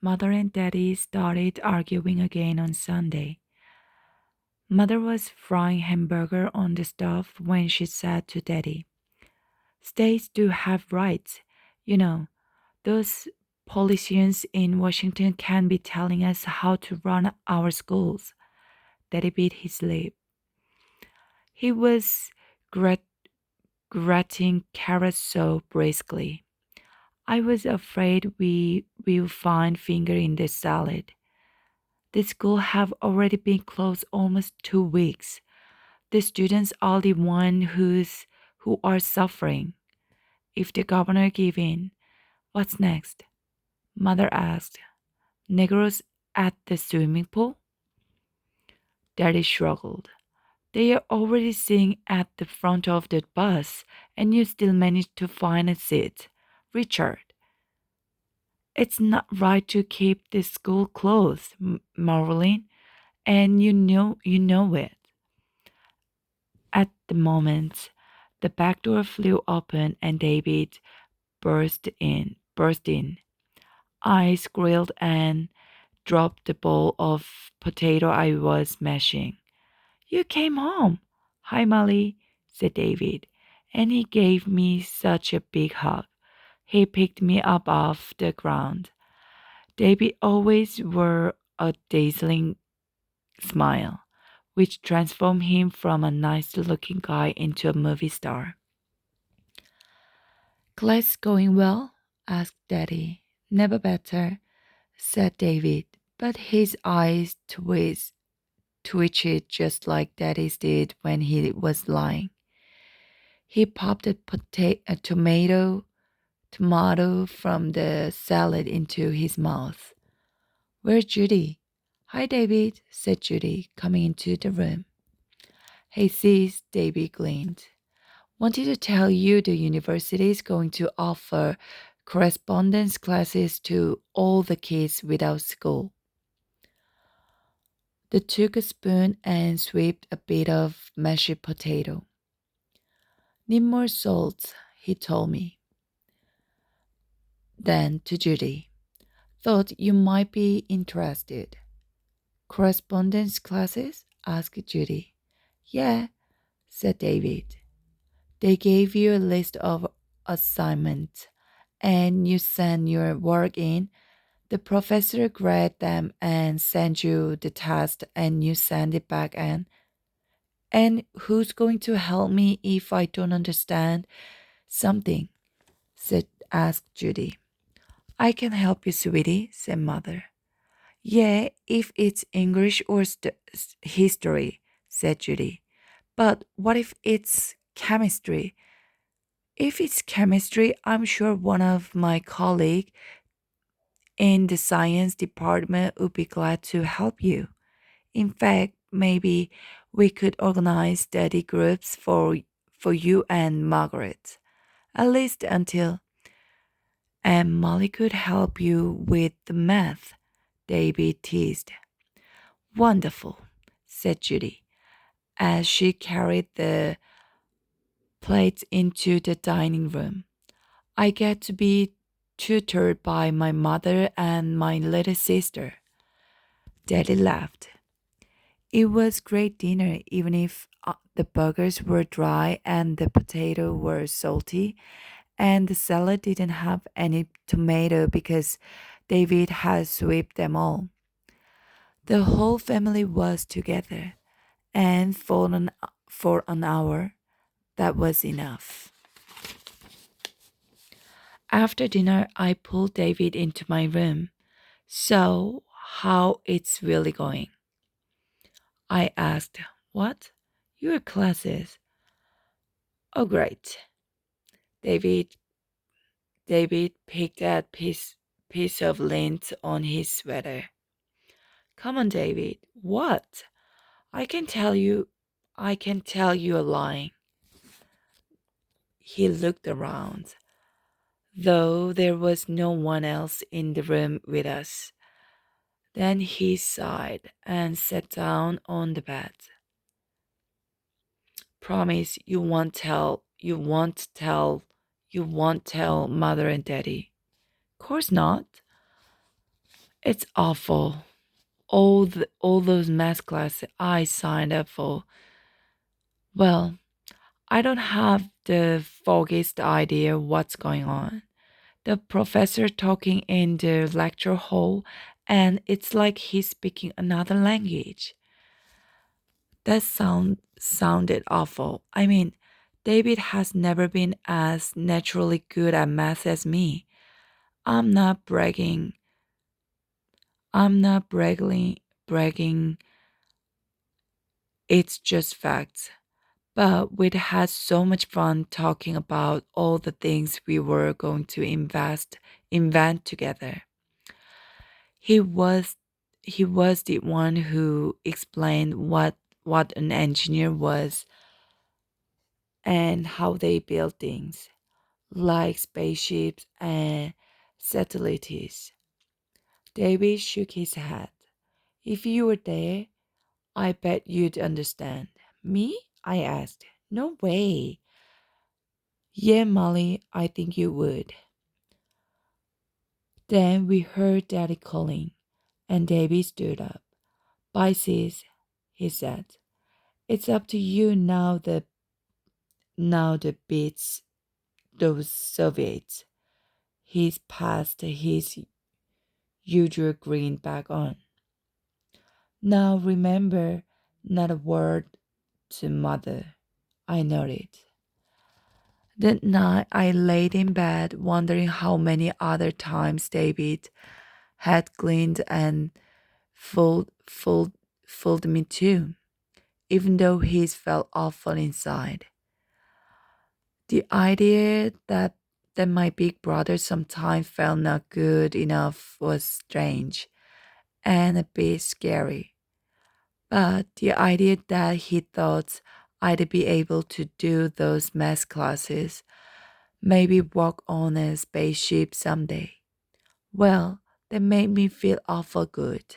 Mother and Daddy started arguing again on Sunday. Mother was frying hamburger on the stove when she said to Daddy, States do have rights. You know, those politicians in Washington can be telling us how to run our schools. Daddy bit his lip. He was grating carrots so briskly. I was afraid we will find finger in the salad. The school have already been closed almost 2 weeks. The students are the who are suffering. If the governor give in, what's next? Mother asked. Negroes at the swimming pool? Daddy shrugged. They are already sitting at the front of the bus, and you still manage to find a seat. Richard, it's not right to keep the school closed, Marlene, and you know it. At the moment, the back door flew open and David burst in. Eyes grilled and dropped the bowl of potato I was mashing. You came home. Hi, Molly, said David, and he gave me such a big hug. He picked me up off the ground. David always wore a dazzling smile, which transformed him from a nice looking guy into a movie star. Class going well? Asked Daddy. Never better, said David, but his eyes twitched just like Daddy's did when he was lying. He popped a tomato from the salad into his mouth. Where's Judy? Hi, David, said Judy, coming into the room. Hey, sis, David grinned. Wanted to tell you the university is going to offer correspondence classes to all the kids without school. They took a spoon and swept a bit of mashed potato. Need more salt, he told me. Then to Judy. Thought you might be interested. Correspondence classes? Asked Judy. Yeah, said David. They gave you a list of assignments and you send your work in. The professor grade them and send you the test and you send it back and who's going to help me if I don't understand something? Asked Judy. I can help you, sweetie, said Mother. Yeah, if it's English or history, said Judy. But what if it's chemistry? If it's chemistry, I'm sure one of my colleagues in the science department would be glad to help you. In fact, maybe we could organize study groups for you and Margaret, at least until. And Molly could help you with the math, David teased. Wonderful, said Judy, as she carried the plates into the dining room. I get to be tutored by my mother and my little sister. Daddy laughed. It was great dinner, even if the burgers were dry and the potato were salty, and the salad didn't have any tomato because David had swept them all. The whole family was together, and for an hour, that was enough. After dinner, I pulled David into my room. So, how it's really going? I asked. What? Your classes? Oh, great. David David picked at piece of lint on his sweater. Come on, David. What? I can tell you you're lying. He looked around, though there was no one else in the room with us. Then he sighed and sat down on the bed. Promise you won't tell Mother and Daddy. Course not. It's awful. All those math classes I signed up for. Well, I don't have the foggiest idea what's going on. The professor talking in the lecture hall, and it's like he's speaking another language. That sounded awful. I mean, David has never been as naturally good at math as me. I'm not bragging. I'm not bragging. It's just facts. But we'd had so much fun talking about all the things we were going to invent together. He was he was the one who explained what an engineer was and how they built things, like spaceships and satellites. David shook his head. If you were there, I bet you'd understand. Me? I asked. No way. Yeah, Molly, I think you would. Then we heard Daddy calling, and David stood up. Bye, sis, he said. It's up to you now the beats those Soviets. He's passed his usual grin back on. Now remember, not a word to mother. I nodded. That night I laid in bed wondering how many other times David had cleaned and fooled, fooled me too, even though he felt awful inside. The idea that my big brother sometimes felt not good enough was strange and a bit scary. But the idea that he thought I'd be able to do those math classes, maybe walk on a spaceship someday, well, that made me feel awful good.